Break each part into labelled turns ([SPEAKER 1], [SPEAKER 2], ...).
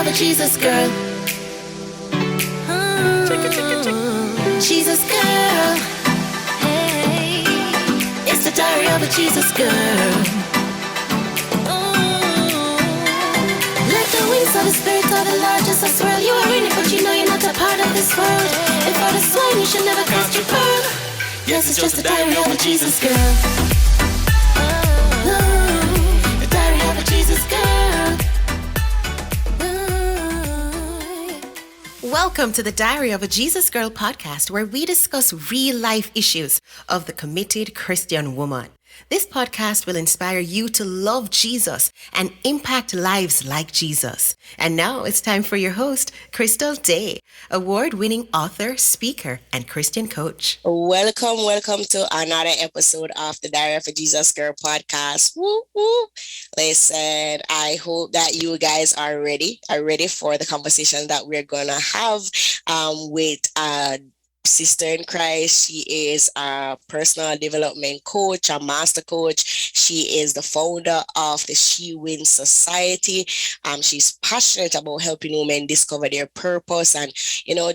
[SPEAKER 1] of a Jesus girl. Jesus girl. Hey, it's the diary of a Jesus girl. Let the wings of the Spirit of the Lord just swirl. You are in it, but you know you're not a part of this world. And for the swine, you should never cast your pearl. Yes, it's just the diary of a Jesus girl. The diary of a Jesus girl. Welcome to the Diary of a Jesus Girl podcast, where we discuss real life issues of the committed Christian woman. This podcast will inspire you to love Jesus and impact lives like Jesus. And now it's time for your host, Crystal Day, award-winning author, speaker, and Christian coach.
[SPEAKER 2] Welcome to another episode of the Diary of a Jesus Girl podcast. Woo, woo. Listen, I hope that you guys are ready for the conversation that we're gonna have with sister in Christ. She is a personal development coach, a master coach. She is the founder of the She Wins Society. She's passionate about helping women discover their purpose and,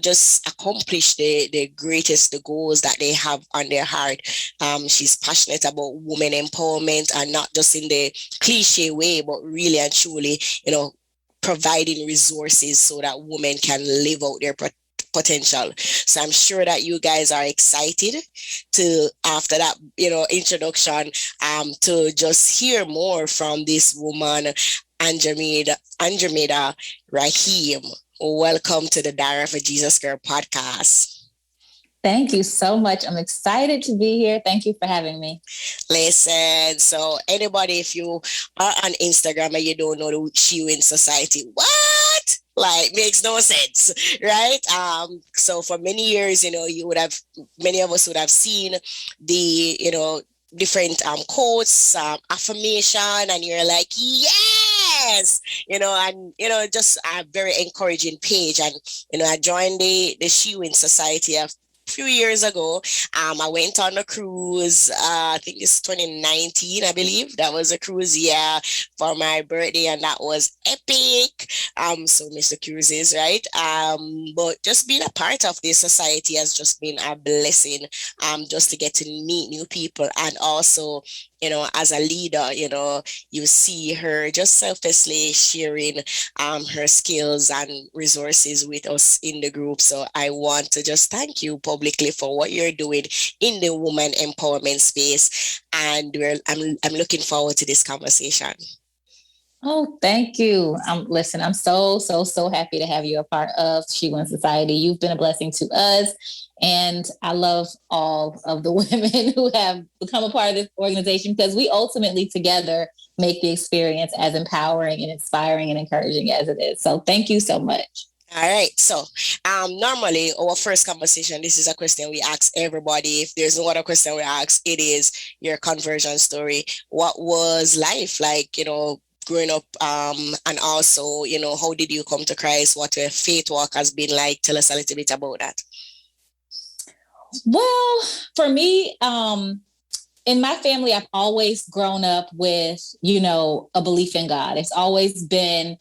[SPEAKER 2] just accomplish the goals that they have on their heart. She's passionate about women empowerment, and not just in the cliche way, but really and truly, providing resources so that women can live out their potential. So I'm sure that you guys are excited to, after that, introduction, to just hear more from this woman, Andromeda Raheem. Welcome to the Diary of a Jesus Girl podcast.
[SPEAKER 3] Thank you so much. I'm excited to be here. Thank you for having me.
[SPEAKER 2] Listen, so anybody, if you are on Instagram and you don't know the She Wins Society, what? Like, makes no sense, right? So for many years, many of us would have seen the, different quotes, affirmation, and you're like, yes, just a very encouraging page. And, I joined the She Wins Society a few years ago. I went on a cruise, I think it's 2019, I believe. That was a cruise, for my birthday, and that was epic. So Mr. Cruises, right? But just being a part of this society has just been a blessing, just to get to meet new people, and also, as a leader, you see her just selflessly sharing her skills and resources with us in the group. So I want to just thank you publicly for what you're doing in the woman empowerment space. And I'm looking forward to this conversation.
[SPEAKER 3] Oh, thank you. Listen, I'm so happy to have you a part of She Wins Society. You've been a blessing to us. And I love all of the women who have become a part of this organization, because we ultimately together make the experience as empowering and inspiring and encouraging as it is. So thank you so much.
[SPEAKER 2] All right. So normally our first conversation, this is a question we ask everybody. If there's no other question we ask, it is your conversion story. What was life like, growing up, and also, how did you come to Christ? What your faith walk has been like? Tell us a little bit about that.
[SPEAKER 3] Well, for me, in my family, I've always grown up with, a belief in God. It's always been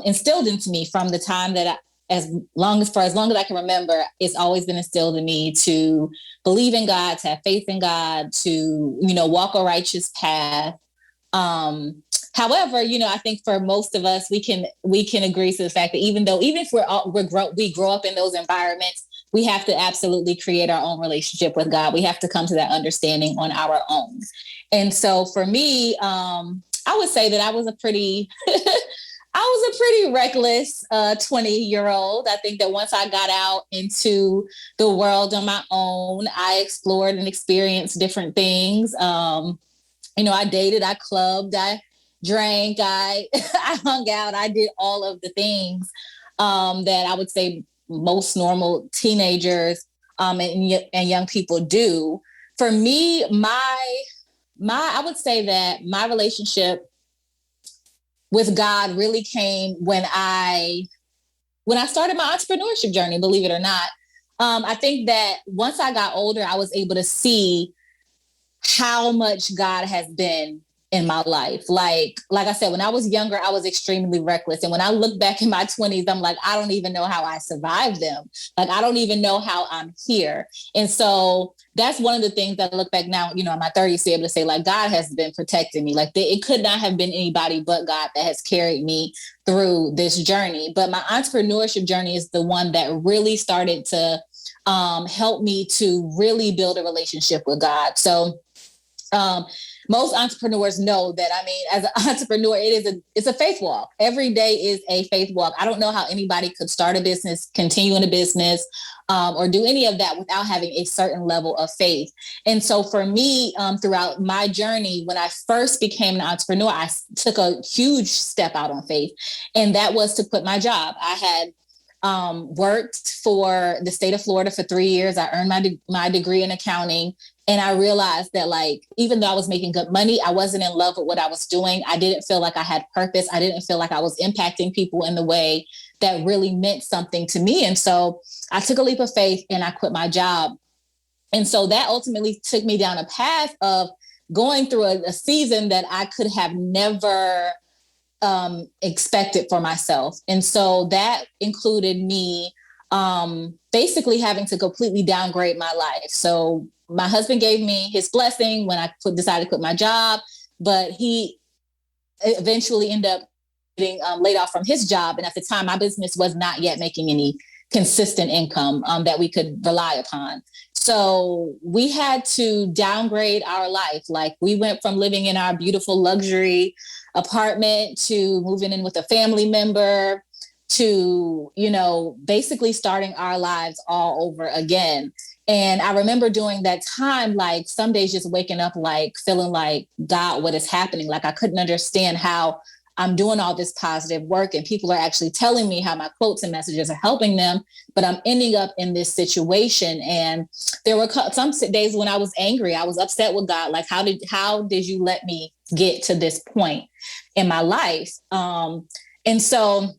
[SPEAKER 3] instilled into me from the time that as long as I can remember. It's always been instilled in me to believe in God, to have faith in God, to, walk a righteous path. However, I think for most of us, we can agree to the fact that even if we grow up in those environments, we have to absolutely create our own relationship with God. We have to come to that understanding on our own. And so for me, I would say that I was a pretty reckless 20-year-old. I think that once I got out into the world on my own, I explored and experienced different things. I dated, I clubbed, I drank, I hung out, I did all of the things that I would say most normal teenagers and young people do. For me, I would say that my relationship with God really came when I started my entrepreneurship journey, believe it or not. I think that once I got older, I was able to see how much God has been in my life. Like I said, when I was younger, I was extremely reckless. And when I look back in my 20s, I'm like, I don't even know how I survived them. Like, I don't even know how I'm here. And so that's one of the things that I look back now, you know, in my 30s, to be able to say, like, God has been protecting me. Like, it could not have been anybody but God that has carried me through this journey. But my entrepreneurship journey is the one that really started to help me to really build a relationship with God. So most entrepreneurs know that, I mean, as an entrepreneur, it's a faith walk. Every day is a faith walk. I don't know how anybody could start a business, continue in a business, or do any of that without having a certain level of faith. And so for me, throughout my journey, when I first became an entrepreneur, I took a huge step out on faith, and that was to quit my job. I had worked for the state of Florida for 3 years. I earned my degree in accounting. And I realized that, like, even though I was making good money, I wasn't in love with what I was doing. I didn't feel like I had purpose. I didn't feel like I was impacting people in the way that really meant something to me. And so I took a leap of faith and I quit my job. And so that ultimately took me down a path of going through a season that I could have never expected for myself. And so that included me basically having to completely downgrade my life. So my husband gave me his blessing when I decided to quit my job, but he eventually ended up getting laid off from his job. And at the time, my business was not yet making any consistent income that we could rely upon. So we had to downgrade our life. Like, we went from living in our beautiful luxury apartment to moving in with a family member to, you know, basically starting our lives all over again. And I remember during that time, like, some days just waking up, like, feeling like, God, what is happening? Like, I couldn't understand how I'm doing all this positive work and people are actually telling me how my quotes and messages are helping them, but I'm ending up in this situation. And there were some days when I was angry. I was upset with God. Like, how did you let me get to this point in my life? And so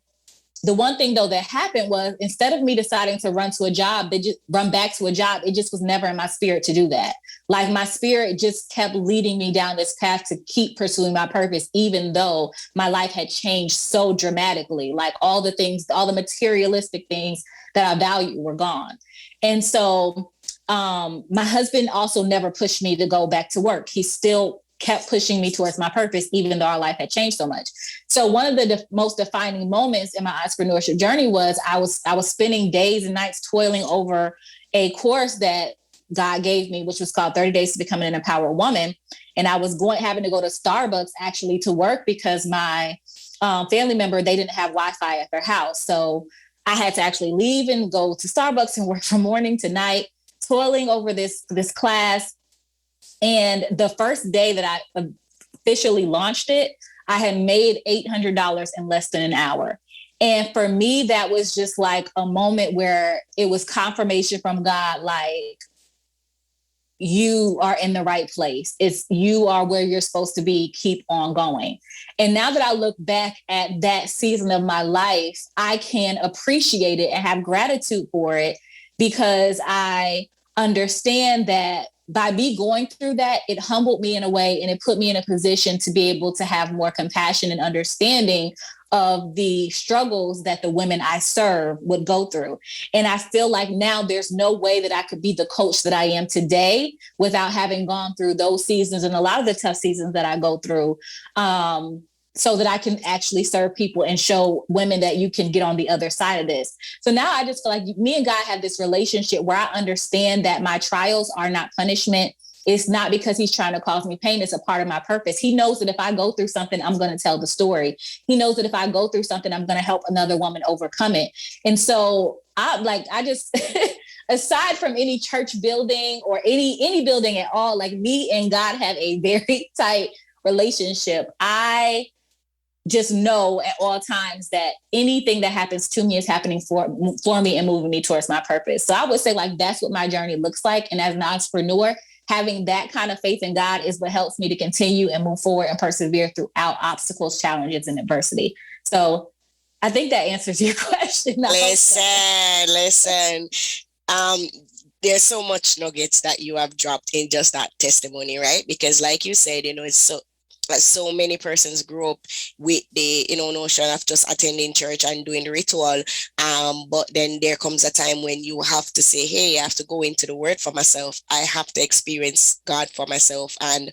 [SPEAKER 3] the one thing, though, that happened was, instead of me deciding to run back to a job, it just was never in my spirit to do that. Like, my spirit just kept leading me down this path to keep pursuing my purpose, even though my life had changed so dramatically. Like, all the materialistic things that I value were gone. And so my husband also never pushed me to go back to work. He still kept pushing me towards my purpose, even though our life had changed so much. So one of the most defining moments in my entrepreneurship journey was I was spending days and nights toiling over a course that God gave me, which was called 30 Days to Becoming an Empowered Woman. And I was having to go to Starbucks actually to work because my family member, they didn't have Wi-Fi at their house. So I had to actually leave and go to Starbucks and work from morning to night, toiling over this class. And the first day that I officially launched it, I had made $800 in less than an hour. And for me, that was just like a moment where it was confirmation from God, like, you are in the right place. You are where you're supposed to be. Keep on going. And now that I look back at that season of my life, I can appreciate it and have gratitude for it, because I understand that by me going through that, it humbled me in a way, and it put me in a position to be able to have more compassion and understanding of the struggles that the women I serve would go through. And I feel like now there's no way that I could be the coach that I am today without having gone through those seasons and a lot of the tough seasons that I go through, so that I can actually serve people and show women that you can get on the other side of this. So now I just feel like me and God have this relationship where I understand that my trials are not punishment. It's not because he's trying to cause me pain. It's a part of my purpose. He knows that if I go through something, I'm going to tell the story. He knows that if I go through something, I'm going to help another woman overcome it. And so I just, aside from any church building or any building at all, like, me and God have a very tight relationship. I just know at all times that anything that happens to me is happening for me and moving me towards my purpose. So I would say, like, that's what my journey looks like. And as an entrepreneur, having that kind of faith in God is what helps me to continue and move forward and persevere throughout obstacles, challenges, and adversity. So I think that answers your question.
[SPEAKER 2] Listen. There's so much nuggets that you have dropped in just that testimony, right? Because, like you said, it's so many persons grow up with the notion of just attending church and doing the ritual, but then there comes a time when you have to say, hey, I have to go into the word for myself. I have to experience God for myself. And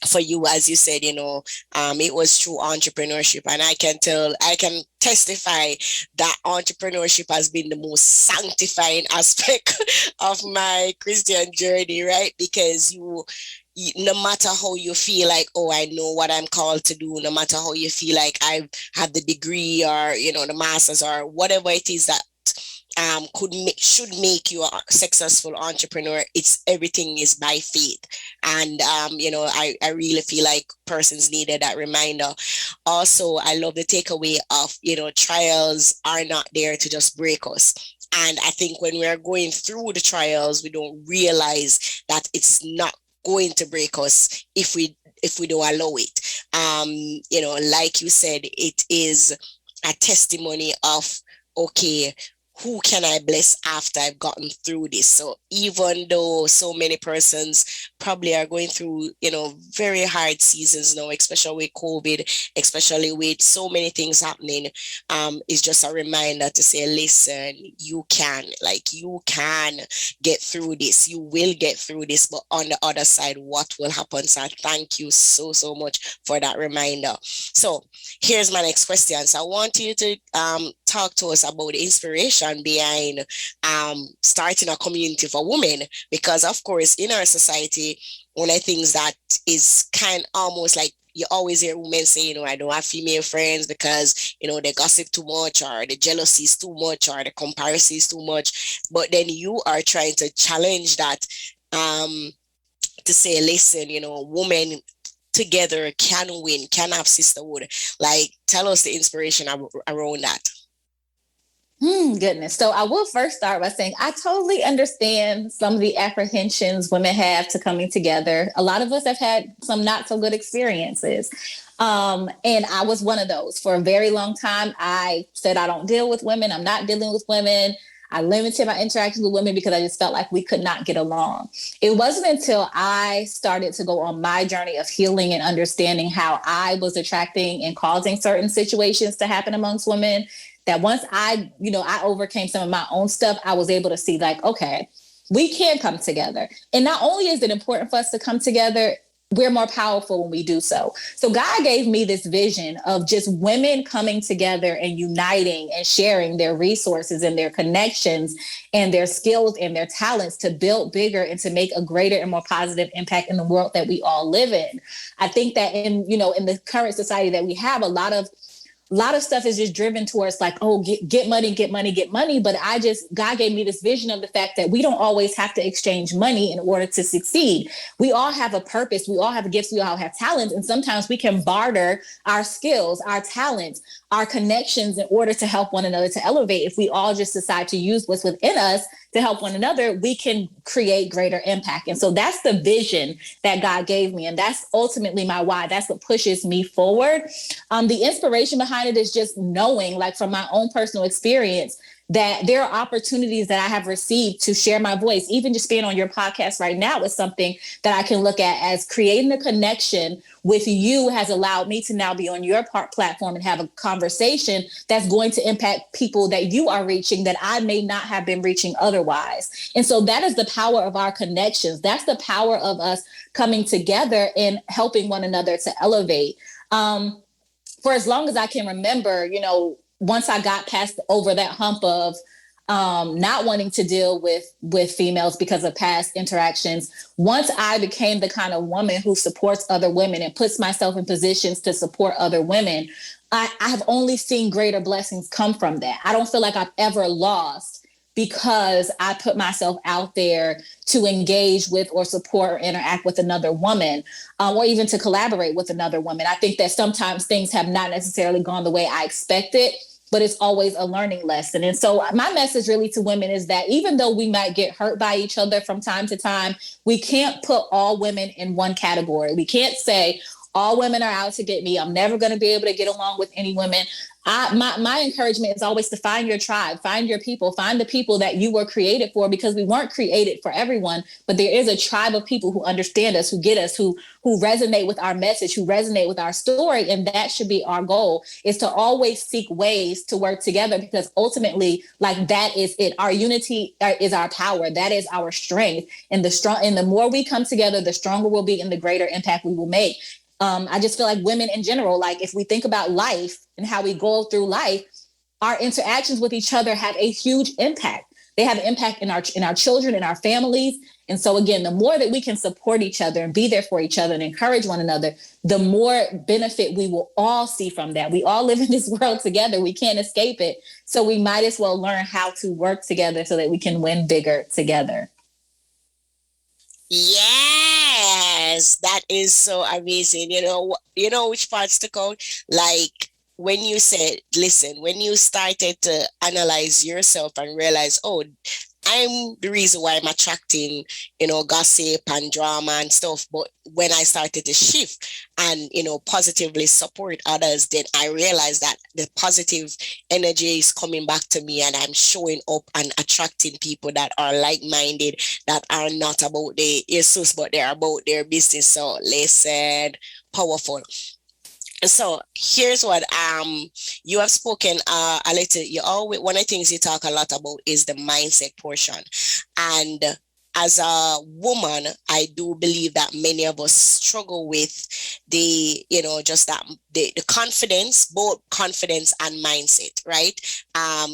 [SPEAKER 2] for you, as you said, it was through entrepreneurship, and I can testify that entrepreneurship has been the most sanctifying aspect of my Christian journey, right? Because no matter how you feel like, oh, I know what I'm called to do, no matter how you feel like I have the degree, or the masters, or whatever it is that should make you a successful entrepreneur, it's everything is by faith. And I really feel like persons needed that reminder. Also, I love the takeaway of trials are not there to just break us. And I think when we are going through the trials, we don't realize that it's not going to break us if we don't allow it. Like you said, it is a testimony of, okay, who can I bless after I've gotten through this? So even though so many persons probably are going through, very hard seasons now, especially with COVID, especially with so many things happening, it's just a reminder to say, listen, you can get through this. You will get through this, but on the other side, what will happen? So thank you so, so much for that reminder. So here's my next question. So I want you to talk to us about the inspiration behind starting a community for women, because of course in our society, one of the things that is kind of almost like, you always hear women say, I don't have female friends because they gossip too much, or the jealousy is too much, or the comparison is too much. But then you are trying to challenge that, to say, listen, women together can win, can have sisterhood. Like, tell us the inspiration around that.
[SPEAKER 3] Goodness. So I will first start by saying I totally understand some of the apprehensions women have to coming together. A lot of us have had some not so good experiences. And I was one of those. For a very long time, I said, I don't deal with women. I'm not dealing with women. I limited my interactions with women because I just felt like we could not get along. It wasn't until I started to go on my journey of healing and understanding how I was attracting and causing certain situations to happen amongst women, that once I overcame some of my own stuff, I was able to see like, okay, we can come together. And not only is it important for us to come together, we're more powerful when we do so. So God gave me this vision of just women coming together and uniting and sharing their resources and their connections and their skills and their talents to build bigger and to make a greater and more positive impact in the world that we all live in. I think that in the current society that we have, a lot of stuff is just driven towards like, oh, get money, get money, get money. But God gave me this vision of the fact that we don't always have to exchange money in order to succeed. We all have a purpose. We all have gifts. We all have talents. And sometimes we can barter our skills, our talents, our connections in order to help one another to elevate. If we all just decide to use what's within us to help one another, we can create greater impact. And so that's the vision that God gave me. And that's ultimately my why. That's what pushes me forward. The inspiration behind it is just knowing, like from my own personal experience, that there are opportunities that I have received to share my voice. Even just being on your podcast right now is something that I can look at as creating a connection with you has allowed me to now be on your platform and have a conversation that's going to impact people that you are reaching that I may not have been reaching otherwise. And so that is the power of our connections. That's the power of us coming together and helping one another to elevate. For as long as I can remember, once I got past over that hump of not wanting to deal with females because of past interactions, once I became the kind of woman who supports other women and puts myself in positions to support other women, I have only seen greater blessings come from that. I don't feel like I've ever lost because I put myself out there to engage with or support or interact with another woman, or even to collaborate with another woman. I think that sometimes things have not necessarily gone the way I expected, but it's always a learning lesson. And so my message really to women is that even though we might get hurt by each other from time to time, we can't put all women in one category. We can't say all women are out to get me. I'm never going to be able to get along with any women. My encouragement is always to find your tribe, find your people, find the people that you were created for, because we weren't created for everyone, but there is a tribe of people who understand us, who get us, who resonate with our message, who resonate with our story. And that should be our goal, is to always seek ways to work together, because ultimately, like, that is it. Our unity is our power. That is our strength. And the more we come together, the stronger we'll be and the greater impact we will make. I just feel like women in general, like, if we think about life and how we go through life, our interactions with each other have a huge impact. They have an impact in our children, in our families. And so again, the more that we can support each other and be there for each other and encourage one another, the more benefit we will all see from that. We all live in this world together. We can't escape it. So we might as well learn how to work together so that we can win bigger together.
[SPEAKER 2] Yes, that is so amazing. You know which parts to count? Like, when you said, listen, when you started to analyze yourself and realize, oh, I'm the reason why I'm attracting, gossip and drama and stuff. But when I started to shift and, positively support others, then I realized that the positive energy is coming back to me, and I'm showing up and attracting people that are like-minded, that are not about the issues, but they're about their business. So listen, powerful. So here's what you have spoken a little. You always, one of the things you talk a lot about is the mindset portion, and as a woman, I do believe that many of us struggle with the, just that the confidence, both confidence and mindset, right?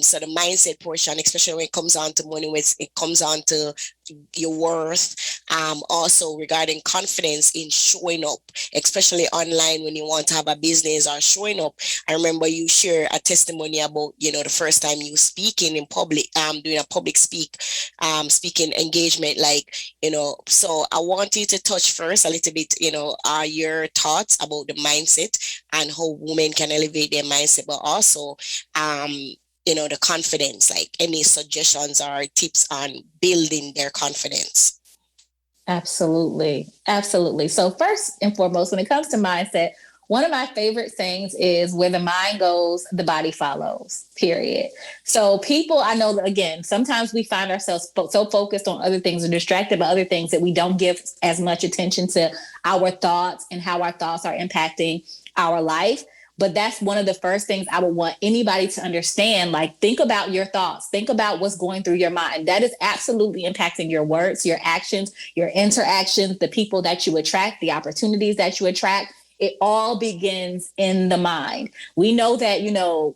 [SPEAKER 2] So the mindset portion, especially when it comes on to money, when it comes on to your worth, also regarding confidence in showing up, especially online when you want to have a business or showing up. I remember you share a testimony about, the first time you speaking in public, doing a public speaking engagement, so I want you to touch first a little bit, your thoughts about the mindset and how women can elevate their mindset, but also, the confidence, like any suggestions or tips on building their confidence.
[SPEAKER 3] Absolutely. Absolutely. So first and foremost, when it comes to mindset, one of my favorite sayings is, where the mind goes, the body follows, period. So people, I know that, again, sometimes we find ourselves so focused on other things or distracted by other things that we don't give as much attention to our thoughts and how our thoughts are impacting our life. But that's one of the first things I would want anybody to understand. Like, think about your thoughts. Think about what's going through your mind. That is absolutely impacting your words, your actions, your interactions, the people that you attract, the opportunities that you attract. It all begins in the mind. We know that,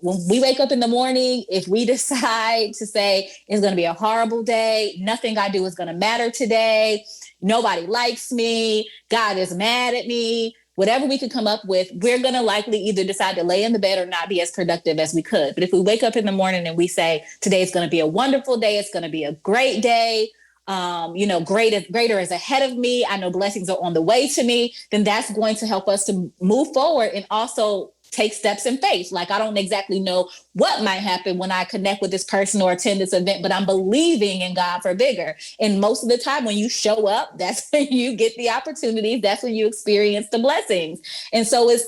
[SPEAKER 3] when we wake up in the morning, if we decide to say it's going to be a horrible day, nothing I do is going to matter today, nobody likes me, God is mad at me, whatever we could come up with, we're going to likely either decide to lay in the bed or not be as productive as we could. But if we wake up in the morning and we say, today is going to be a wonderful day, it's going to be a great day, greater is ahead of me, I know blessings are on the way to me, then that's going to help us to move forward and also take steps in faith. Like, I don't exactly know what might happen when I connect with this person or attend this event, but I'm believing in God for bigger. And most of the time when you show up, that's when you get the opportunities. That's when you experience the blessings. And so it's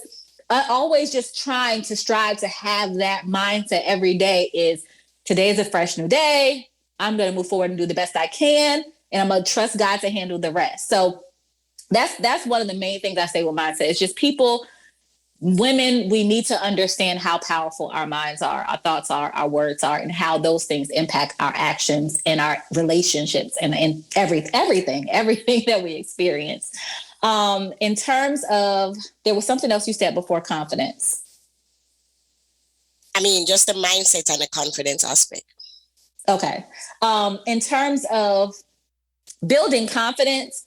[SPEAKER 3] always just trying to strive to have that mindset every day is, today is a fresh new day. I'm going to move forward and do the best I can. And I'm going to trust God to handle the rest. So that's one of the main things I say with mindset. It's just women, we need to understand how powerful our minds are, our thoughts are, our words are, and how those things impact our actions and our relationships and everything that we experience. In terms of, there was something else you said before confidence.
[SPEAKER 2] I mean, just the mindset and the confidence aspect.
[SPEAKER 3] Okay. In terms of building confidence,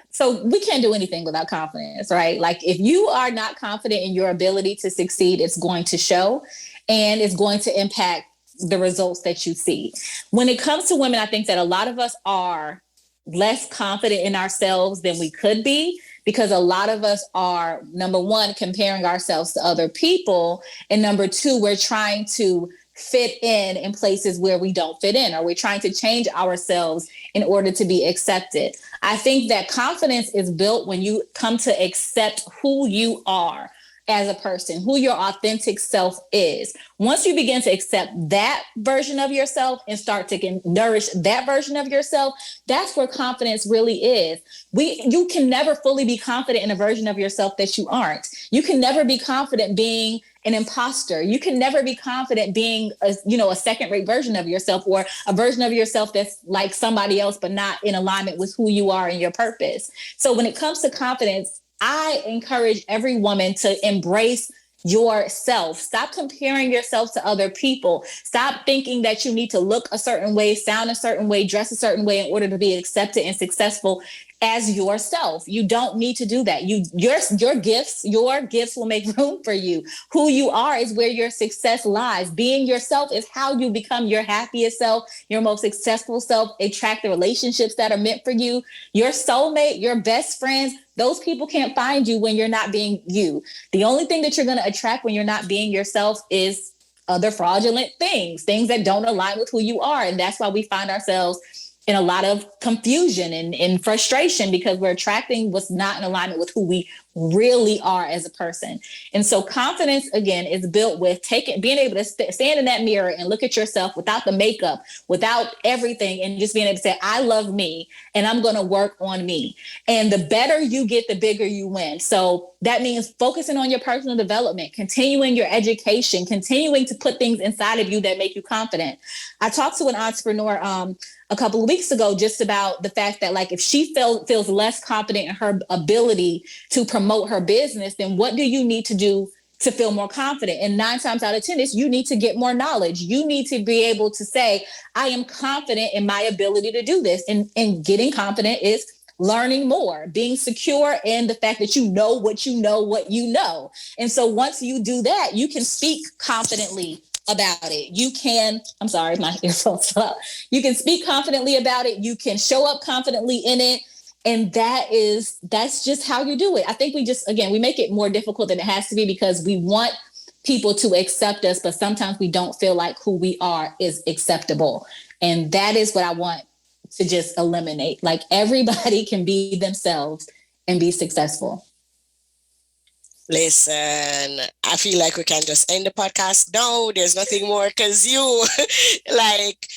[SPEAKER 3] so we can't do anything without confidence, right? Like, if you are not confident in your ability to succeed, it's going to show and it's going to impact the results that you see. When it comes to women, I think that a lot of us are less confident in ourselves than we could be, because a lot of us are, number one, comparing ourselves to other people. And number two, we're trying to fit in places where we don't fit in, or we're trying to change ourselves in order to be accepted. I think that confidence is built when you come to accept who you are as a person, who your authentic self is. Once you begin to accept that version of yourself and start to nourish that version of yourself, that's where confidence really is. You can never fully be confident in a version of yourself that you aren't. You can never be confident being an imposter. You can never be confident being a second-rate version of yourself, or a version of yourself that's like somebody else, but not in alignment with who you are and your purpose. So when it comes to confidence, I encourage every woman to embrace yourself. Stop comparing yourself to other people. Stop thinking that you need to look a certain way, sound a certain way, dress a certain way in order to be accepted and successful as yourself. You don't need to do that. Your gifts will make room for you. Who you are is where your success lies. Being yourself is how you become your happiest self, your most successful self, attract the relationships that are meant for you. Your soulmate, your best friends, those people can't find you when you're not being you. The only thing that you're going to attract when you're not being yourself is other fraudulent things that don't align with who you are. And that's why we find ourselves in a lot of confusion and frustration, because we're attracting what's not in alignment with who we really are as a person. And so confidence, again, is built with being able to stand in that mirror and look at yourself without the makeup, without everything, and just being able to say, I love me and I'm going to work on me. And the better you get, the bigger you win. So that means focusing on your personal development, continuing your education, continuing to put things inside of you that make you confident. I talked to an entrepreneur a couple of weeks ago just about the fact that, like, if she feels less confident in her ability to promote her business, then what do you need to do to feel more confident? And 9 times out of 10 is you need to get more knowledge. You need to be able to say, I am confident in my ability to do this. And getting confident is learning more, being secure in the fact that you know what you know. And so once you do that, you can speak confidently about it. You can, I'm sorry, my earphones fell out. You can speak confidently about it. You can show up confidently in it. And that's just how you do it. I think we make it more difficult than it has to be, because we want people to accept us, but sometimes we don't feel like who we are is acceptable. And that is what I want to just eliminate. Like, everybody can be themselves and be successful.
[SPEAKER 2] Listen, I feel like we can just end the podcast. No, there's nothing more, because you like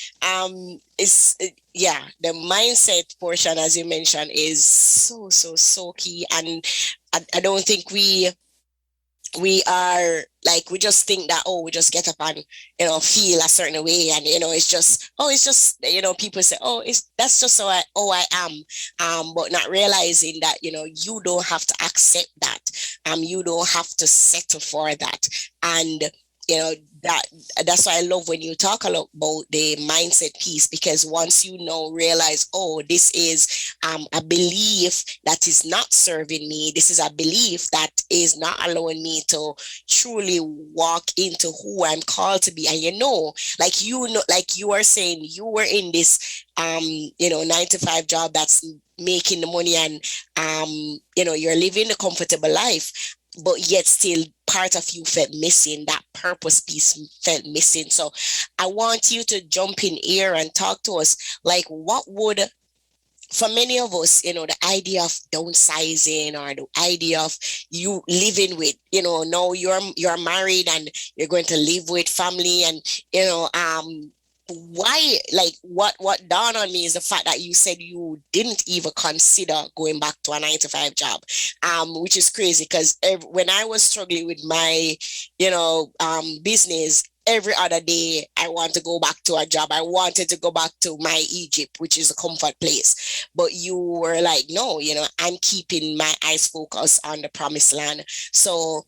[SPEAKER 2] the mindset portion, as you mentioned, is so key. And I don't think we are like, we just think that, we just get up and feel a certain way, and it's just people say, that's just how I am, but not realizing that you don't have to accept that, you don't have to settle for that. And that's why I love when you talk a lot about the mindset piece, because once realize, this is a belief that is not serving me, this is a belief that is not allowing me to truly walk into who I'm called to be. And like you are saying, you were in this 9-to-5 job that's making the money, and you're living a comfortable life, but yet still part of you felt missing. That purpose piece felt missing. So I want you to jump in here and talk to us, like, what would, for many of us, the idea of downsizing, or the idea of you living with, now you're married and you're going to live with family, and why, like, what dawned on me is the fact that you said you didn't even consider going back to a 9-to-5 job, which is crazy, because when I was struggling with my business, every other day I want to go back to a job. I wanted to go back to my Egypt, which is a comfort place, but you were like, no, I'm keeping my eyes focused on the promised land. So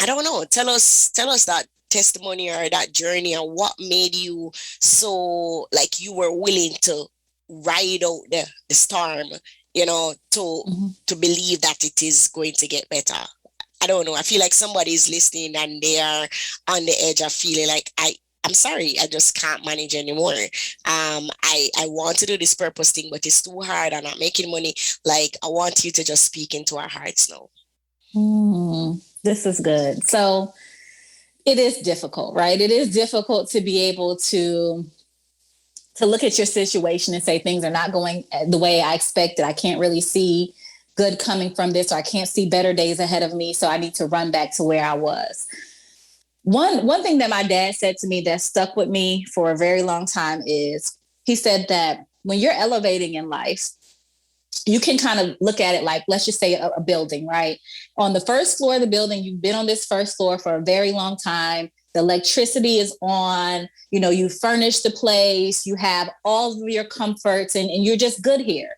[SPEAKER 2] I don't know, tell us that testimony or that journey, and what made you so, like, you were willing to ride out the storm, to believe that it is going to get better. I don't know. I feel like somebody is listening and they are on the edge of feeling like, I'm sorry, I just can't manage anymore. I want to do this purpose thing, but it's too hard. I'm not making money. Like, I want you to just speak into our hearts now.
[SPEAKER 3] This is good. So It is difficult, right? It is difficult to be able to look at your situation and say things are not going the way I expected. I can't really see good coming from this, or I can't see better days ahead of me. So I need to run back to where I was. One thing that my dad said to me that stuck with me for a very long time is he said that when you're elevating in life, you can kind of look at it like, let's just say a building, right? On the first floor of the building, you've been on this first floor for a very long time. The electricity is on, you furnish the place, you have all of your comforts, and you're just good here.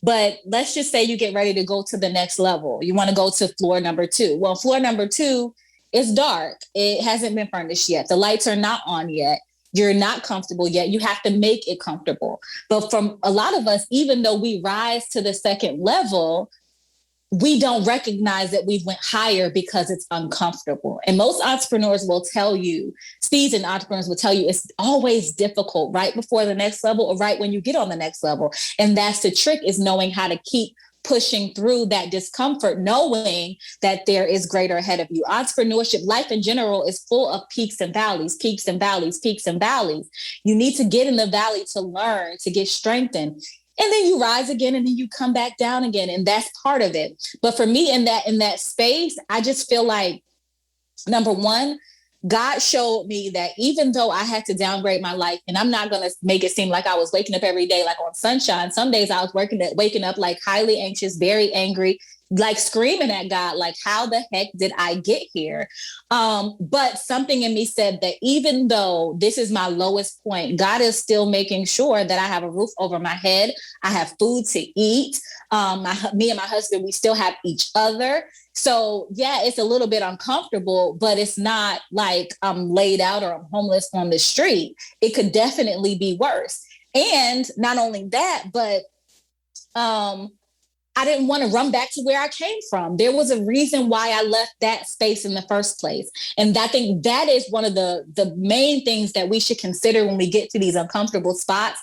[SPEAKER 3] But let's just say you get ready to go to the next level. You want to go to floor number 2. Well, floor number 2 is dark. It hasn't been furnished yet. The lights are not on yet. You're not comfortable yet. You have to make it comfortable. But from a lot of us, even though we rise to the second level, we don't recognize that we've went higher because it's uncomfortable. And most entrepreneurs will tell you, seasoned entrepreneurs will tell you, it's always difficult right before the next level or right when you get on the next level. And that's the trick, is knowing how to keep pushing through that discomfort, knowing that there is greater ahead of you. Entrepreneurship, life in general, is full of peaks and valleys, peaks and valleys, peaks and valleys. You need to get in the valley to learn, to get strengthened. And then you rise again, and then you come back down again. And that's part of it. But for me, in that space, I just feel like, number one, God showed me that even though I had to downgrade my life, and I'm not going to make it seem like I was waking up every day like on sunshine. Some days I was waking up like highly anxious, very angry, like screaming at God, like, how the heck did I get here? But something in me said that even though this is my lowest point, God is still making sure that I have a roof over my head. I have food to eat. Me and my husband, we still have each other. So yeah, it's a little bit uncomfortable, but it's not like I'm laid out or I'm homeless on the street. It could definitely be worse. And not only that, but I didn't want to run back to where I came from. There was a reason why I left that space in the first place. And I think that is one of the main things that we should consider when we get to these uncomfortable spots,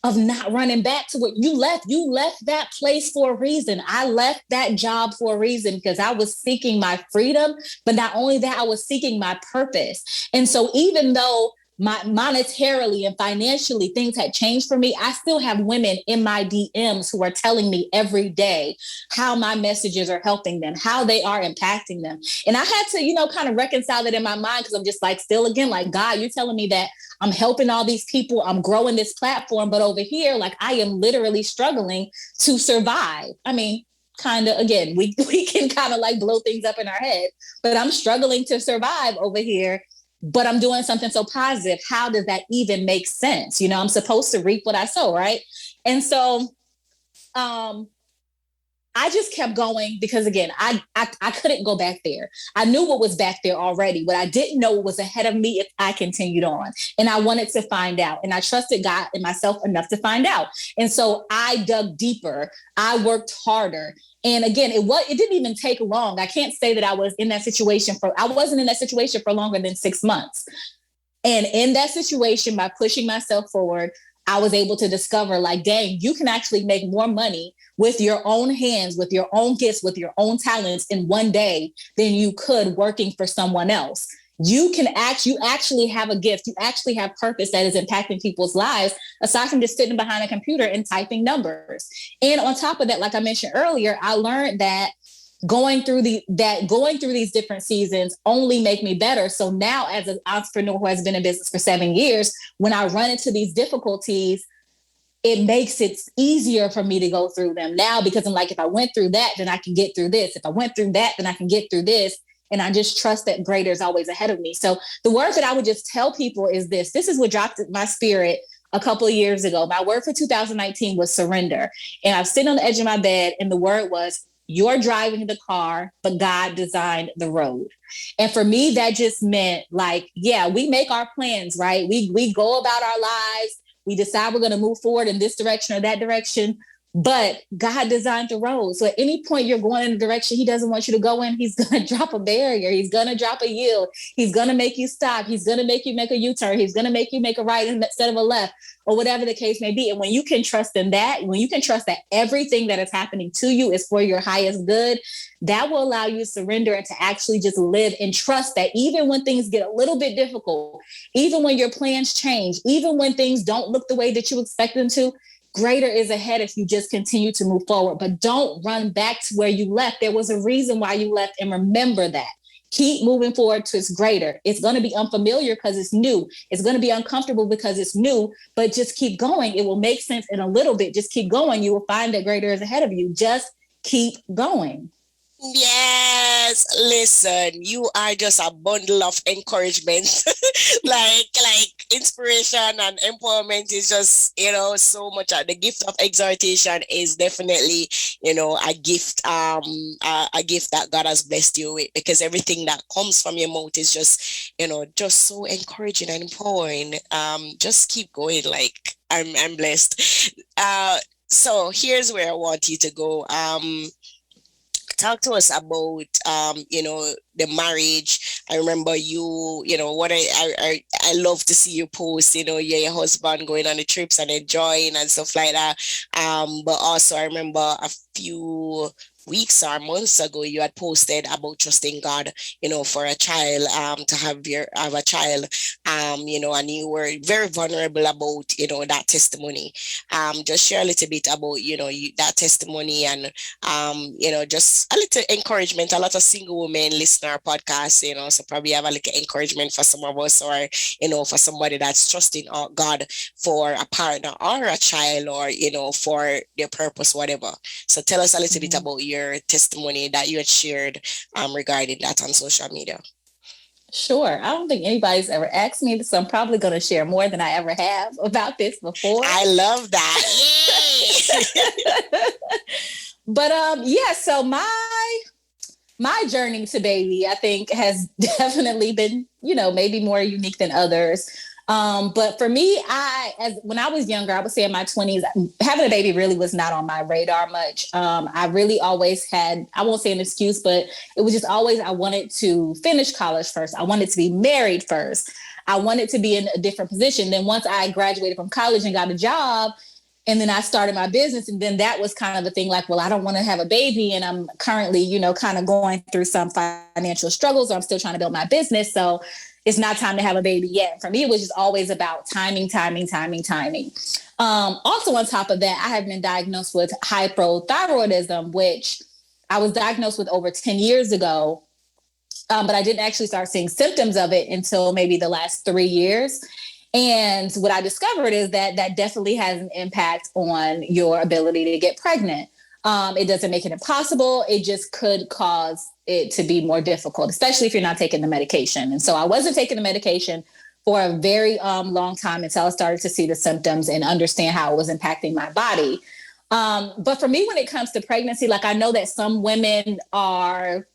[SPEAKER 3] of not running back to what you left. You left that place for a reason. I left that job for a reason, because I was seeking my freedom, but not only that, I was seeking my purpose. And so even though monetarily and financially things had changed for me, I still have women in my DMs who are telling me every day how my messages are helping them, how they are impacting them. And I had to, kind of reconcile that in my mind, because I'm just like, still again, like, God, you're telling me that I'm helping all these people, I'm growing this platform, but over here, like, I am literally struggling to survive. I mean, kind of, again, we can kind of like blow things up in our head, but I'm struggling to survive over here, but I'm doing something so positive. How does that even make sense? I'm supposed to reap what I sow, right? And so I just kept going, because again, I couldn't go back there. I knew what was back there already. What I didn't know was ahead of me if I continued on. And I wanted to find out. And I trusted God and myself enough to find out. And so I dug deeper. I worked harder. And again, it didn't even take long. I can't say that I wasn't in that situation for longer than 6 months. And in that situation, by pushing myself forward, I was able to discover, like, dang, you can actually make more money with your own hands, with your own gifts, with your own talents in one day than you could working for someone else. You actually have a gift. You actually have purpose that is impacting people's lives, aside from just sitting behind a computer and typing numbers. And on top of that, like I mentioned earlier, I learned that going through these different seasons only make me better. So now, as an entrepreneur who has been in business for 7 years, when I run into these difficulties, it makes it easier for me to go through them now, because I'm like, if I went through that, then I can get through this. If I went through that, then I can get through this. And I just trust that greater is always ahead of me. So the word that I would just tell people is this. This is what dropped in my spirit a couple of years ago. My word for 2019 was surrender. And I was sitting on the edge of my bed, and the word was, you're driving the car, but God designed the road. And for me, that just meant, like, yeah, we make our plans, right? We go about our lives. We decide we're going to move forward in this direction or that direction. But God designed the road. So at any point you're going in a direction he doesn't want you to go in, he's going to drop a barrier. He's going to drop a yield. He's going to make you stop. He's going to make you make a U-turn. He's going to make you make a right instead of a left, or whatever the case may be. And when you can trust in that, when you can trust that everything that is happening to you is for your highest good, that will allow you to surrender and to actually just live and trust that even when things get a little bit difficult, even when your plans change, even when things don't look the way that you expect them to, greater is ahead if you just continue to move forward. But don't run back to where you left. There was a reason why you left, and remember that. Keep moving forward to its greater. It's going to be unfamiliar because it's new. It's going to be uncomfortable because it's new, but just keep going. It will make sense in a little bit. Just keep going. You will find that greater is ahead of you. Just keep going.
[SPEAKER 2] Yes, listen, you are just a bundle of encouragement. like inspiration and empowerment is just, so much. The gift of exhortation is definitely, a gift, a gift that God has blessed you with, because everything that comes from your mouth is just, just so encouraging and empowering. Just keep going. Like, I'm blessed. So here's where I want you to go. Talk to us about the marriage. I remember what I love to see you post, your husband going on the trips and enjoying and stuff like that. But also I remember a few weeks or months ago you had posted about trusting God, for a child, to have a child, and you were very vulnerable about, that testimony. Just share a little bit about, that testimony, and just a little encouragement. A lot of single women listen to our podcast, so probably have a little encouragement for some of us, or for somebody that's trusting God for a partner or a child, or for their purpose, whatever. So tell us a little bit about your testimony that you had shared regarding that on social media.
[SPEAKER 3] Sure. I don't think anybody's ever asked me this, so I'm probably going to share more than I ever have about this before.
[SPEAKER 2] I love that. Yay!
[SPEAKER 3] But so my journey to baby, I think, has definitely been, maybe more unique than others. But for me, when I was younger, I would say in my 20s, having a baby really was not on my radar much. I really always had, I won't say an excuse, but it was just always, I wanted to finish college first. I wanted to be married first. I wanted to be in a different position. Then once I graduated from college and got a job, and then I started my business, and then that was kind of a thing like, well, I don't want to have a baby, and I'm currently, kind of going through some financial struggles, or I'm still trying to build my business. So it's not time to have a baby yet. For me, it was just always about timing. Also on top of that, I have been diagnosed with hypothyroidism, which I was diagnosed with over 10 years ago. But I didn't actually start seeing symptoms of it until maybe the last 3 years. And what I discovered is that definitely has an impact on your ability to get pregnant. It doesn't make it impossible. It just could cause it to be more difficult, especially if you're not taking the medication. And so I wasn't taking the medication for a very long time until I started to see the symptoms and understand how it was impacting my body. But for me, when it comes to pregnancy, like, I know that some women are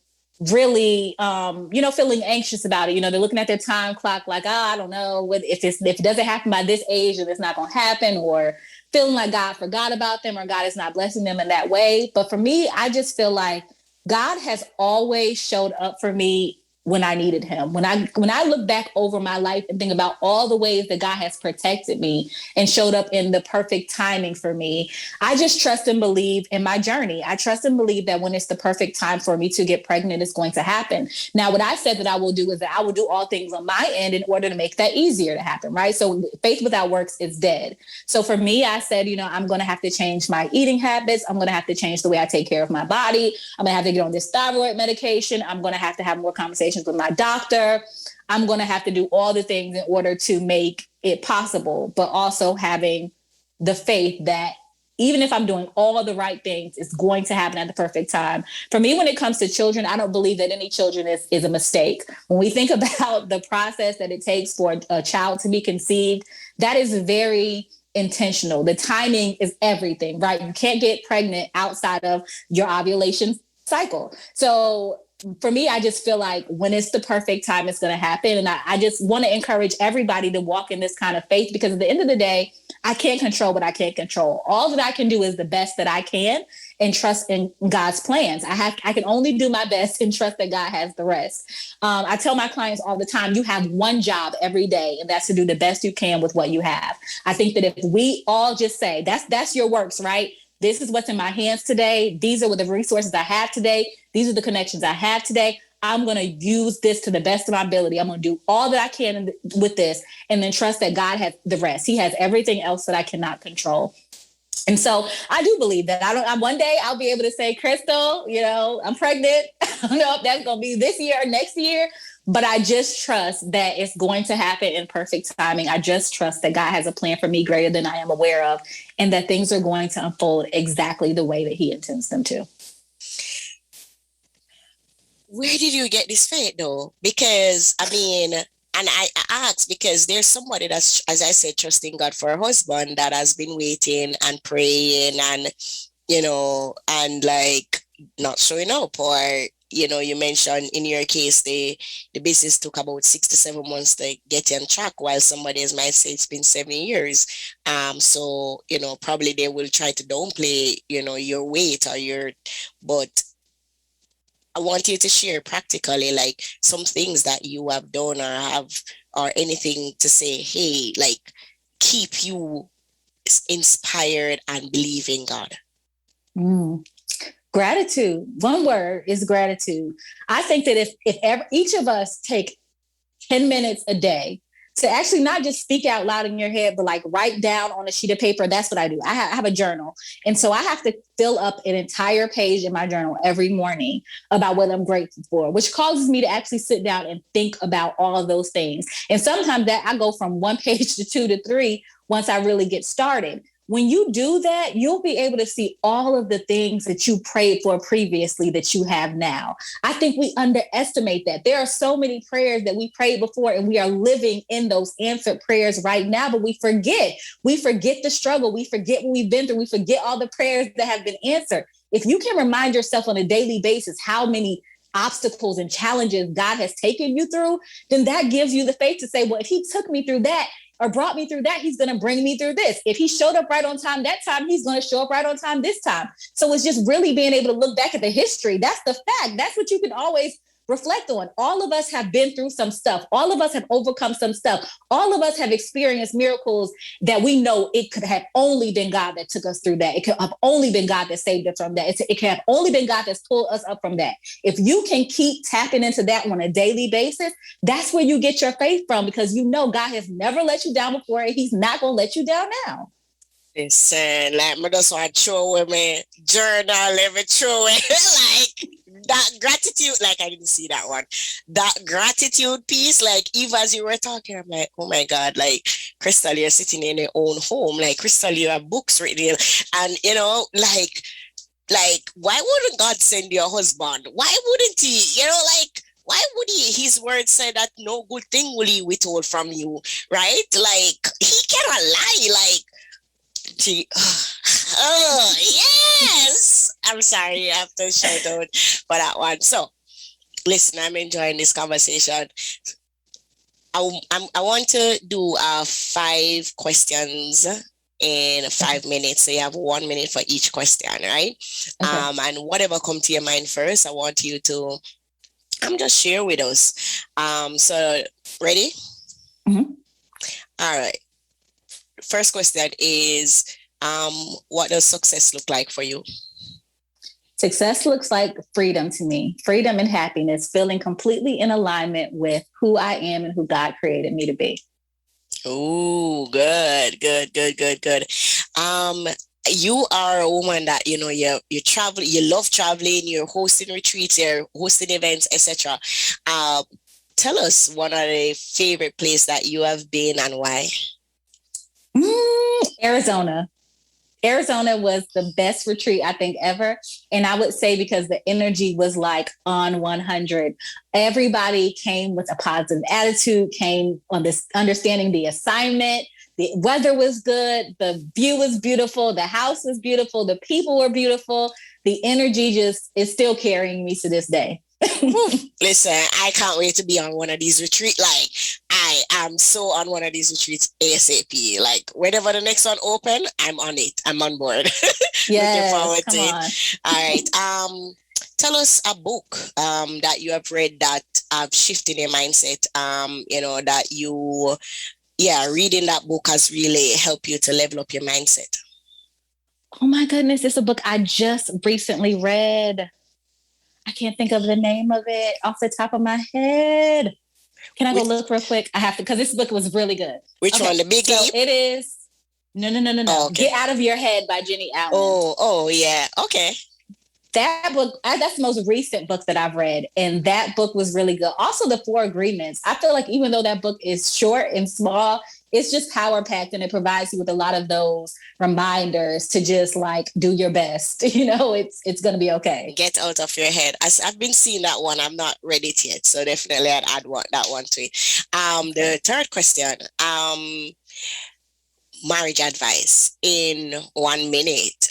[SPEAKER 3] really, feeling anxious about it. They're looking at their time clock like, I don't know if it doesn't happen by this age, then it's not going to happen, or feeling like God forgot about them, or God is not blessing them in that way. But for me, I just feel like God has always showed up for me when I needed him. When I look back over my life and think about all the ways that God has protected me and showed up in the perfect timing for me, I just trust and believe in my journey. I trust and believe that when it's the perfect time for me to get pregnant, it's going to happen. Now, what I said that I will do is that I will do all things on my end in order to make that easier to happen, right? So faith without works is dead. So for me, I said, I'm going to have to change my eating habits. I'm going to have to change the way I take care of my body. I'm going to have to get on this thyroid medication. I'm going to have more conversations with my doctor. I'm going to have to do all the things in order to make it possible, but also having the faith that even if I'm doing all the right things, it's going to happen at the perfect time. For me, when it comes to children, I don't believe that any children is a mistake. When we think about the process that it takes for a child to be conceived, that is very intentional. The timing is everything, right? You can't get pregnant outside of your ovulation cycle. So for me, I just feel like when it's the perfect time, it's going to happen. And I just want to encourage everybody to walk in this kind of faith, because at the end of the day, I can't control what I can't control. All that I can do is the best that I can and trust in God's plans. I can only do my best and trust that God has the rest. I tell my clients all the time, you have one job every day, and that's to do the best you can with what you have. I think that if we all just say, that's your works, right? This is what's in my hands today. These are the resources I have today. These are the connections I have today. I'm going to use this to the best of my ability. I'm going to do all that I can with this, and then trust that God has the rest. He has everything else that I cannot control. And so I do believe that one day I'll be able to say, Crystal, I'm pregnant. I don't know if that's going to be this year or next year, but I just trust that it's going to happen in perfect timing. I just trust that God has a plan for me greater than I am aware of, and that things are going to unfold exactly the way that he intends them to.
[SPEAKER 2] Where did you get this faith though? Because and I ask because there's somebody that's, as I said, trusting God for a husband that has been waiting and praying and, and like not showing up, or, you mentioned in your case, the business took about 6 to 7 months to get on track, while somebody else might say it's been 7 years. So, probably they will try to downplay, your weight but I want you to share practically like some things that you have done or anything to say, hey, like keep you inspired and believe in God.
[SPEAKER 3] Gratitude. One word is gratitude. I think that if each of us take 10 minutes a day to actually not just speak out loud in your head, but like write down on a sheet of paper. That's what I do. I have a journal. And so I have to fill up an entire page in my journal every morning about what I'm grateful for, which causes me to actually sit down and think about all of those things. And sometimes that I go from 1 page to 2 to 3 once I really get started. When you do that, you'll be able to see all of the things that you prayed for previously that you have now. I think we underestimate that. There are so many prayers that we prayed before, and we are living in those answered prayers right now, but we forget. We forget the struggle. We forget what we've been through. We forget all the prayers that have been answered. If you can remind yourself on a daily basis how many obstacles and challenges God has taken you through, then that gives you the faith to say, well, if he took me through that, or brought me through that, he's going to bring me through this. If he showed up right on time that time, he's going to show up right on time this time. So it's just really being able to look back at the history. That's the fact. That's what you can always reflect on. All of us have been through some stuff. All of us have overcome some stuff. All of us have experienced miracles that we know it could have only been God that took us through that. It could have only been God that saved us from that. It could have only been God that's pulled us up from that. If you can keep tapping into that on a daily basis, that's where you get your faith from, because you know God has never let you down before, and he's not going to let you down now.
[SPEAKER 2] Listen, like, I just want to throw away my journal, every throw away, like, that gratitude, like, I didn't see that one. That gratitude piece, like, even as you were talking, I'm like, oh my God, like, Crystal, you're sitting in your own home. Like, Crystal, you have books written. And, like, why wouldn't God send you a husband? Why wouldn't he? Like, why would he? His word said that no good thing will he withhold from you, right? Like, he cannot lie. Like, oh, yes. I'm sorry, I have to shout out for that one. So, listen, I'm enjoying this conversation. I want to do 5 questions in 5 minutes. So you have 1 minute for each question, right? Okay. And whatever comes to your mind first, I want you to just share with us. So, ready?
[SPEAKER 3] Mm-hmm.
[SPEAKER 2] All right. First question is, what does success look like for you?
[SPEAKER 3] Success looks like freedom to me, freedom and happiness, feeling completely in alignment with who I am and who God created me to be.
[SPEAKER 2] Oh, good. You are a woman that, you travel, you love traveling, you're hosting retreats, you're hosting events, etc. Tell us one of the favorite places that you have been and why.
[SPEAKER 3] Arizona. Arizona was the best retreat, I think, ever. And I would say because the energy was like on 100. Everybody came with a positive attitude, came on this understanding the assignment. The weather was good. The view was beautiful. The house was beautiful. The people were beautiful. The energy just is still carrying me to this day.
[SPEAKER 2] Listen, I can't wait to be on one of these retreats. Like, I am so on one of these retreats ASAP. Like, whenever the next one open, I'm on it. I'm on board. Looking
[SPEAKER 3] Yes,
[SPEAKER 2] forward to
[SPEAKER 3] come on.
[SPEAKER 2] it. All right. Tell us a book that you have read that have shifted your mindset. That you, reading that book has really helped you to level up your mindset.
[SPEAKER 3] Oh my goodness, it's a book I just recently read. I can't think of the name of it off the top of my head. Can I go look real quick? I have to, because this book was really good.
[SPEAKER 2] Which one? The Big Leap?
[SPEAKER 3] It is. No.
[SPEAKER 2] Oh, okay.
[SPEAKER 3] Get Out of Your Head by Jenny Allen.
[SPEAKER 2] Oh, yeah. Okay.
[SPEAKER 3] That book, that's the most recent book that I've read. And that book was really good. Also, The Four Agreements. I feel like even though that book is short and small, it's just power packed, and it provides you with a lot of those reminders to just like do your best. It's going to be okay.
[SPEAKER 2] Get out of your head. As I've been seeing that one, I'm not read it yet, so definitely I'd add that one to it. The third question, marriage advice in 1 minute.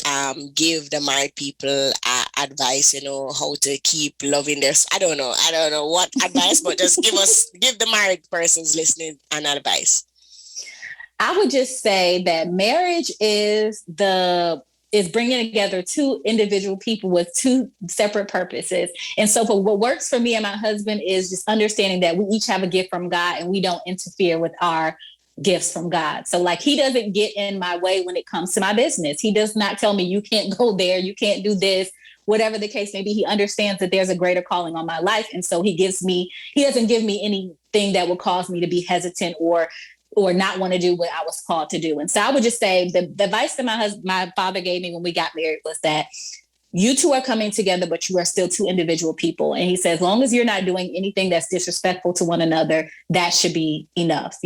[SPEAKER 2] Give the married people advice. How to keep loving their. I don't know what advice, but just give the married persons listening an advice.
[SPEAKER 3] I would just say that marriage is bringing together two individual people with two separate purposes. And so for what works for me and my husband is just understanding that we each have a gift from God and we don't interfere with our gifts from God. So like he doesn't get in my way when it comes to my business. He does not tell me you can't go there, you can't do this, whatever the case may be. He understands that there's a greater calling on my life. And so he doesn't give me anything that would cause me to be hesitant or not want to do what I was called to do. And so I would just say the advice that my father gave me when we got married was that you two are coming together, but you are still two individual people. And he says, as long as you're not doing anything that's disrespectful to one another, that should be enough.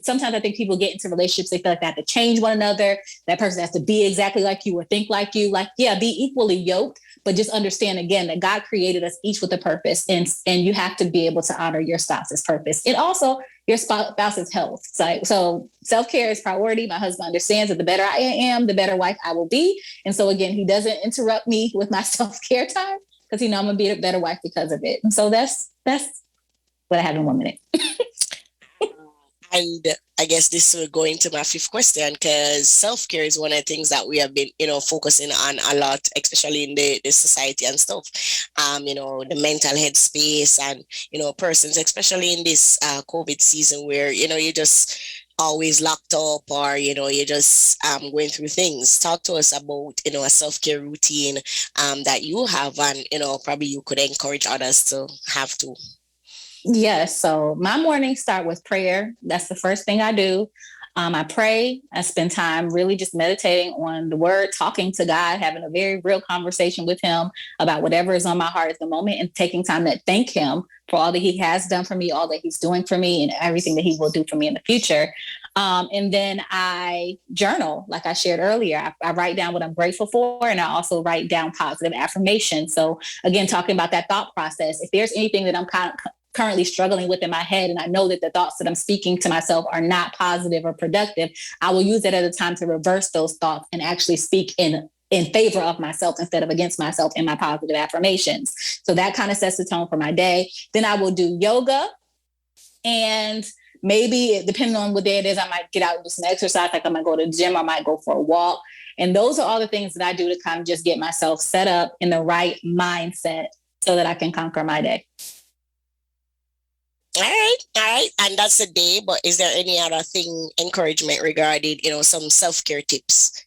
[SPEAKER 3] Sometimes I think people get into relationships, they feel like they have to change one another. That person has to be exactly like you or think like you. Like, yeah, be equally yoked, but just understand again that God created us each with a purpose, and you have to be able to honor your spouse's purpose. And also your spouse's health. So self-care is priority. My husband understands that the better I am, the better wife I will be. And so again, he doesn't interrupt me with my self-care time because I'm going to be a better wife because of it. And so that's what I have in 1 minute.
[SPEAKER 2] And I guess this will go into my fifth question, because self-care is one of the things that we have been, focusing on a lot, especially in the society and stuff. The mental health space and, persons, especially in this COVID season where, you're just always locked up or, you're just going through things. Talk to us about, a self-care routine that you have and, probably you could encourage others to have too.
[SPEAKER 3] Yes. So my mornings start with prayer. That's the first thing I do. I pray. I spend time really just meditating on the word, talking to God, having a very real conversation with him about whatever is on my heart at the moment, and taking time to thank him for all that he has done for me, all that he's doing for me, and everything that he will do for me in the future. And then I journal, like I shared earlier. I write down what I'm grateful for, and I also write down positive affirmations. So again, talking about that thought process, if there's anything that I'm currently struggling with in my head, and I know that the thoughts that I'm speaking to myself are not positive or productive, I will use it at a time to reverse those thoughts and actually speak in favor of myself instead of against myself in my positive affirmations. So that kind of sets the tone for my day. Then I will do yoga, and maybe depending on what day it is, I might get out and do some exercise. Like I might go to the gym, I might go for a walk. And those are all the things that I do to kind of just get myself set up in the right mindset so that I can conquer my day.
[SPEAKER 2] All right. And that's the day, but is there any other encouragement regarding, some self-care tips?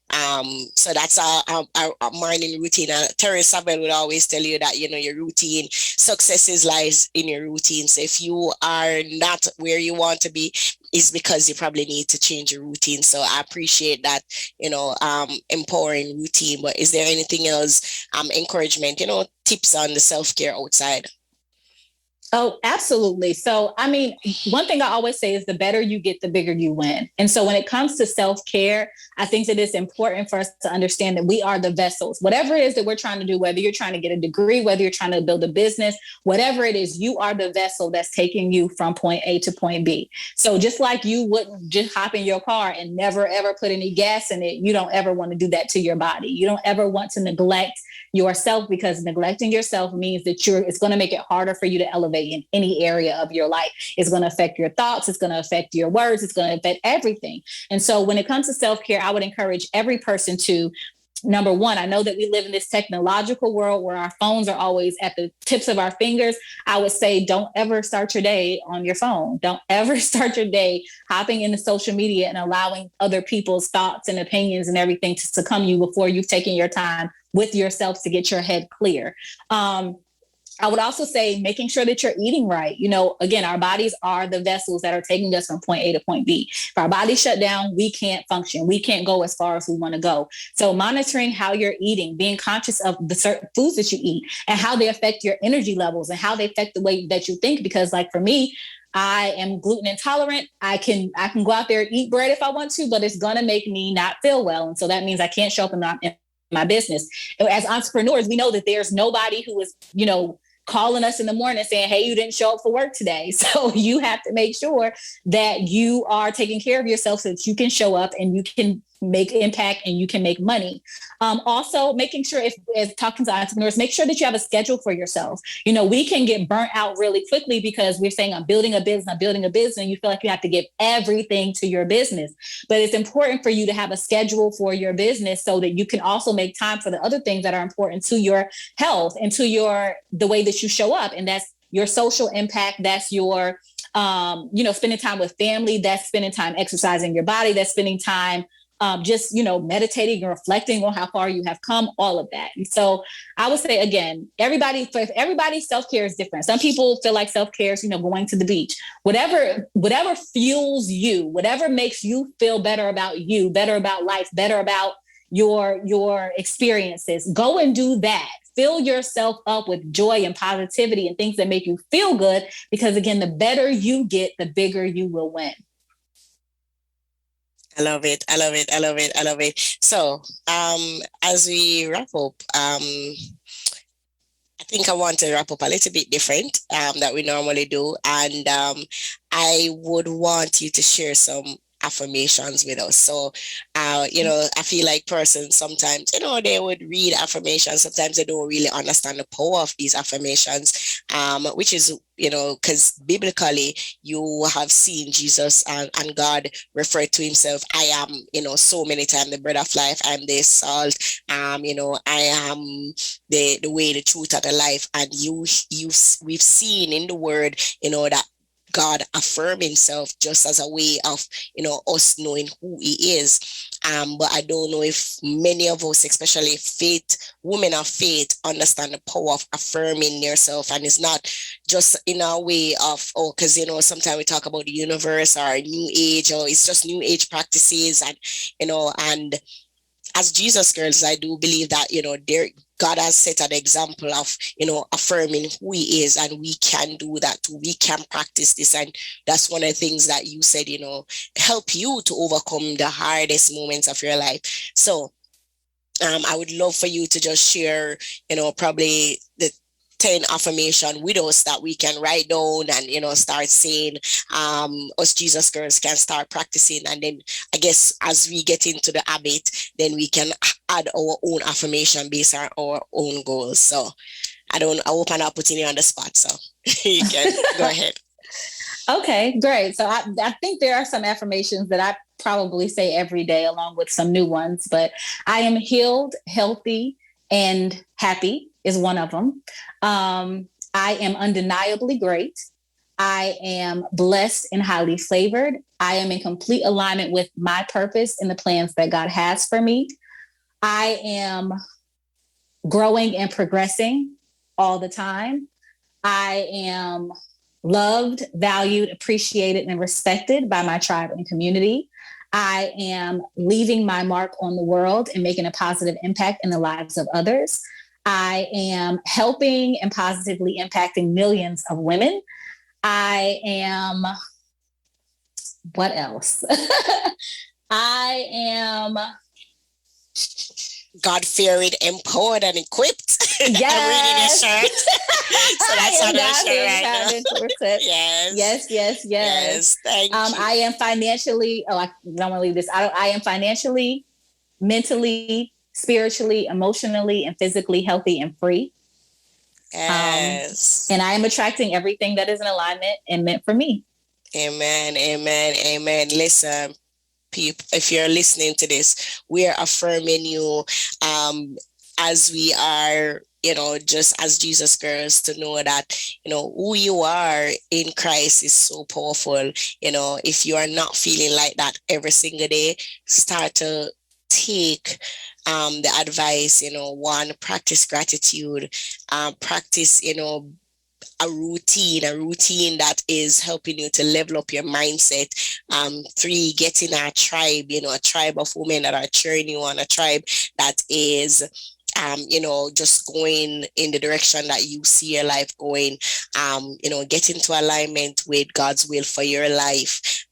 [SPEAKER 2] So that's our morning routine. Terry Sabel would always tell you that, your routine, success lies in your routine. So if you are not where you want to be, it's because you probably need to change your routine. So I appreciate that, empowering routine. But is there anything else, encouragement, tips on the self-care outside?
[SPEAKER 3] Oh, absolutely. So, I mean, one thing I always say is the better you get, the bigger you win. And so when it comes to self-care, I think that it's important for us to understand that we are the vessels. Whatever it is that we're trying to do, whether you're trying to get a degree, whether you're trying to build a business, whatever it is, you are the vessel that's taking you from point A to point B. So just like you wouldn't just hop in your car and never, ever put any gas in it, you don't ever want to do that to your body. You don't ever want to neglect yourself, because neglecting yourself means that it's going to make it harder for you to elevate in any area of your life. It's going to affect your thoughts. It's going to affect your words. It's going to affect everything. And so when it comes to self-care, I would encourage every person to, number one, I know that we live in this technological world where our phones are always at the tips of our fingers. I would say, don't ever start your day on your phone. Don't ever start your day hopping into social media and allowing other people's thoughts and opinions and everything to succumb you before you've taken your time with yourself to get your head clear. I would also say making sure that you're eating right. You know, again, our bodies are the vessels that are taking us from point A to point B. If our bodies shut down, we can't function. We can't go as far as we want to go. So monitoring how you're eating, being conscious of the certain foods that you eat and how they affect your energy levels and how they affect the way that you think. Because like for me, I am gluten intolerant. I can go out there and eat bread if I want to, but it's going to make me not feel well. And so that means I can't show up in my business. As entrepreneurs, we know that there's nobody who is, calling us in the morning saying, hey, you didn't show up for work today. So you have to make sure that you are taking care of yourself so that you can show up and you can make impact and you can make money. Also making sure, if talking to entrepreneurs, make sure that you have a schedule for yourself. We can get burnt out really quickly because we're saying, I'm building a business, and you feel like you have to give everything to your business. But it's important for you to have a schedule for your business so that you can also make time for the other things that are important to your health and to the way that you show up. And that's your social impact. That's your, spending time with family. That's spending time exercising your body. That's spending time just, meditating and reflecting on how far you have come, all of that. And so I would say, again, everybody's self-care is different. Some people feel like self-care is, going to the beach, whatever fuels you, whatever makes you feel better about you, better about life, better about your experiences, go and do that. Fill yourself up with joy and positivity and things that make you feel good, because again, the better you get, the bigger you will win.
[SPEAKER 2] I love it. I love it. I love it. I love it. So, as we wrap up, I think I want to wrap up a little bit different that we normally do. And I would want you to share some affirmations with us. So, I feel like persons sometimes, they would read affirmations. Sometimes they don't really understand the power of these affirmations, which is, because biblically you have seen Jesus and God refer to himself. I am, so many times the bread of life. I'm the salt. I am the way, the truth, and the life. And we've seen in the word, that God affirm himself just as a way of, us knowing who he is. But I don't know if many of us, especially women of faith, understand the power of affirming yourself. And it's not just in a way of, because, sometimes we talk about the universe or new age, or it's just new age practices. And, and as Jesus girls, I do believe that, God has set an example of, affirming who he is, and we can do that too. We can practice this. And that's one of the things that you said, help you to overcome the hardest moments of your life. So I would love for you to just share, probably the 10 affirmation with us that we can write down and, start saying, us Jesus girls can start practicing. And then I guess as we get into the habit, then we can add our own affirmation based on our own goals. So I hope I'm not putting you on the spot. So you can go ahead.
[SPEAKER 3] Okay, great. So I think there are some affirmations that I probably say every day along with some new ones, but I am healed, healthy, and happy is one of them. I am undeniably great. I am blessed and highly favored. I am in complete alignment with my purpose and the plans that God has for me. I am growing and progressing all the time. I am loved, valued, appreciated, and respected by my tribe and community. I am leaving my mark on the world and making a positive impact in the lives of others. I am helping and positively impacting millions of women. I am, what else? I am
[SPEAKER 2] God-fearing, empowered, and equipped.
[SPEAKER 3] Yes.
[SPEAKER 2] I'm reading your shirt. So that's on our shirt right now.
[SPEAKER 3] Yes.
[SPEAKER 2] Yes. Thank you.
[SPEAKER 3] I am financially, I don't want to leave this. I am financially, mentally, spiritually, emotionally, and physically healthy and free.
[SPEAKER 2] Yes.
[SPEAKER 3] And I am attracting everything that is in alignment and meant for me.
[SPEAKER 2] Amen. Amen. Amen. Listen, people, if you're listening to this, we are affirming you as we are, just as Jesus girls, to know that, who you are in Christ is so powerful. If you are not feeling like that every single day, start to take the advice. One, practice gratitude, practice, a routine that is helping you to level up your mindset. 3, getting a tribe, a tribe of women that are cheering you on, a tribe that is just going in the direction that you see your life going. Get into alignment with God's will for your life.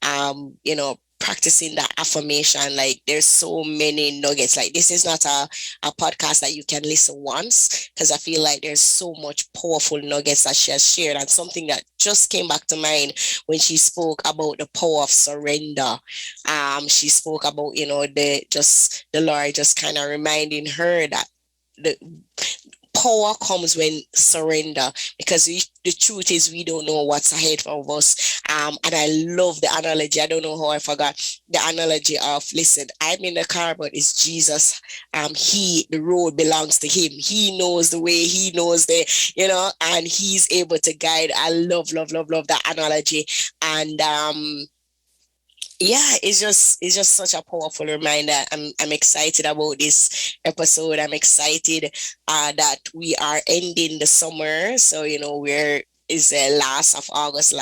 [SPEAKER 2] Practicing that affirmation. Like, there's so many nuggets. Like, this is not a podcast that you can listen once, because I feel like there's so much powerful nuggets that she has shared. And something that just came back to mind when she spoke about the power of surrender. She spoke about, the Lord just kind of reminding her that the power comes when surrender, because the truth is we don't know what's ahead of us. And I love the analogy. I don't know how I forgot the analogy of, listen, I'm in the car, but it's Jesus. The road belongs to him. He knows the way, he knows and he's able to guide. I love that analogy. And it's just such a powerful reminder. I'm excited about this episode. I'm excited that we are ending the summer. So is the last of August,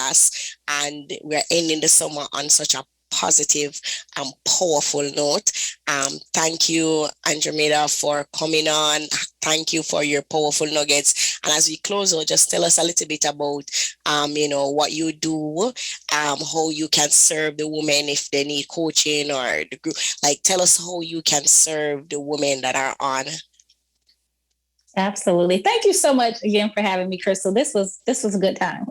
[SPEAKER 2] and we're ending the summer on such a positive and powerful note. Thank you, Andromeda, for coming on. Thank you for your powerful nuggets. And as we close out, just tell us a little bit about what you do, how you can serve the women if they need coaching, or the group. Like, tell us how you can serve the women that are on.
[SPEAKER 3] Absolutely. Thank you so much again for having me, Crystal. This was a good time.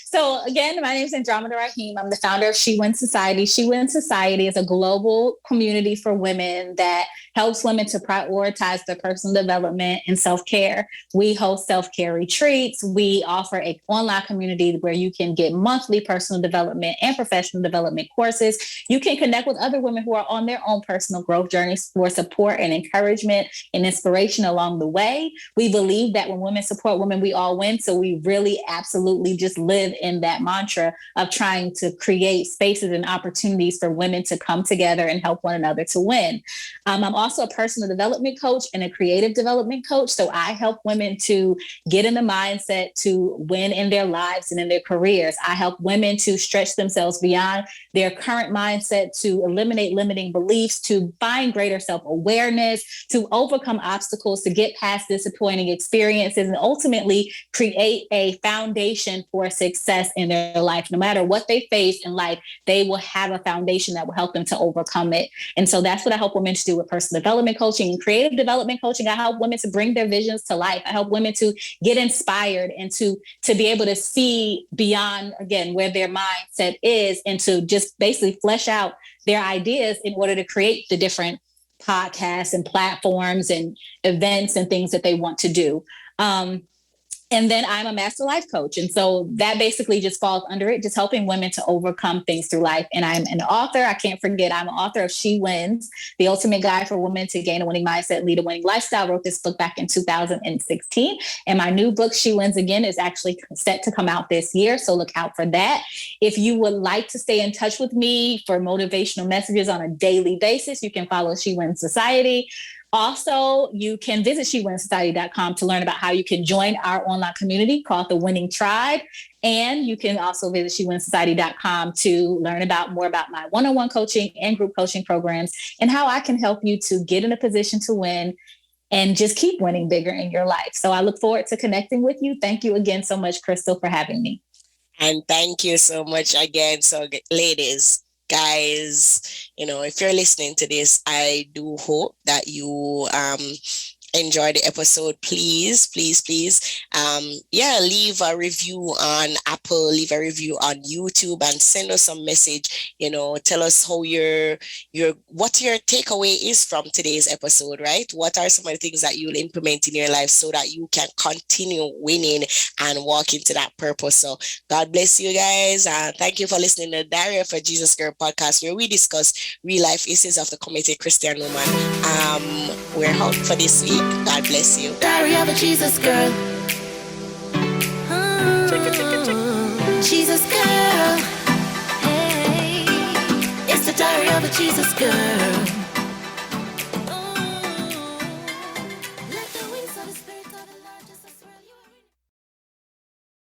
[SPEAKER 3] So again, my name is Andromeda Raheem. I'm the founder of She Wins Society. She Wins Society is a global community for women that helps women to prioritize their personal development and self-care. We host self-care retreats. We offer an online community where you can get monthly personal development and professional development courses. You can connect with other women who are on their own personal growth journeys for support and encouragement and inspiration along the way. We believe that when women support women, we all win. So we really absolutely just live in that mantra of trying to create spaces and opportunities for women to come together and help one another to win. I'm also a personal development coach and a creative development coach. So I help women to get in the mindset to win in their lives and in their careers. I help women to stretch themselves beyond their current mindset, to eliminate limiting beliefs, to find greater self-awareness, to overcome obstacles, to get past disappointing experiences, and ultimately create a foundation for success in their life. No matter what they face in life, they will have a foundation that will help them to overcome it. And so that's what I help women to do with personal development coaching and creative development coaching. I help women to bring their visions to life. I help women to get inspired and to be able to see beyond, again, where their mindset is, and to just basically flesh out their ideas in order to create the different podcasts and platforms and events and things that they want to do. And then I'm a master life coach. And so that basically just falls under it, just helping women to overcome things through life. And I'm an author. I can't forget, I'm an author of She Wins, the ultimate guide for women to gain a winning mindset, lead a winning lifestyle. I wrote this book back in 2016. And my new book, She Wins Again, is actually set to come out this year. So look out for that. If you would like to stay in touch with me for motivational messages on a daily basis, you can follow She Wins Society. Also, you can visit SheWinsSociety.com to learn about how you can join our online community called The Winning Tribe. And you can also visit SheWinsSociety.com to learn more about my one-on-one coaching and group coaching programs and how I can help you to get in a position to win and just keep winning bigger in your life. So I look forward to connecting with you. Thank you again so much, Crystal, for having me.
[SPEAKER 2] And thank you so much again. So, ladies, guys, if you're listening to this, I do hope that you enjoy the episode. Please, leave a review on Apple, leave a review on YouTube, and send us some message. Tell us how what your takeaway is from today's episode, right? What are some of the things that you'll implement in your life so that you can continue winning and walk into that purpose? So God bless you guys. Thank you for listening to Diary of a Jesus Girl podcast, where we discuss real life issues of the committed Christian woman. We're out for this week. God bless you.
[SPEAKER 1] Diary of a Jesus Girl. Jesus Girl. Hey, it's the Diary of a Jesus Girl.